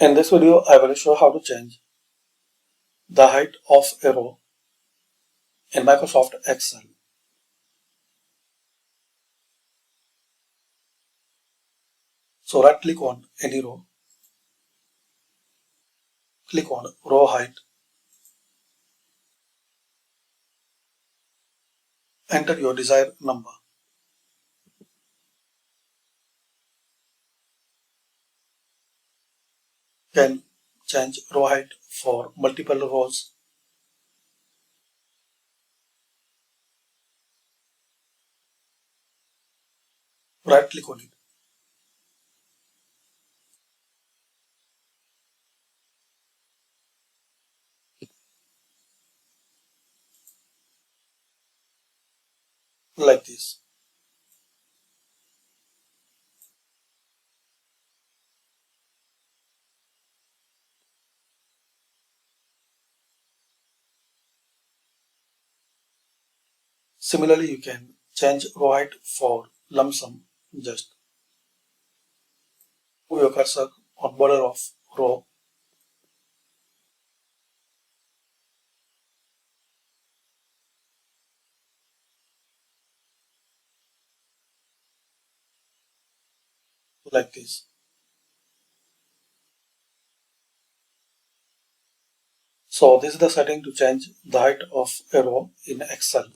In this video, I will show how to change the height of a row in Microsoft Excel. So right click on any row, click on row height, enter your desired number. Can change row height for multiple rows. Right click on it. Like this. Similarly, you can change row height for lump sum. Just move your cursor on border of row. Like this. So this is the setting to change the height of a row in Excel.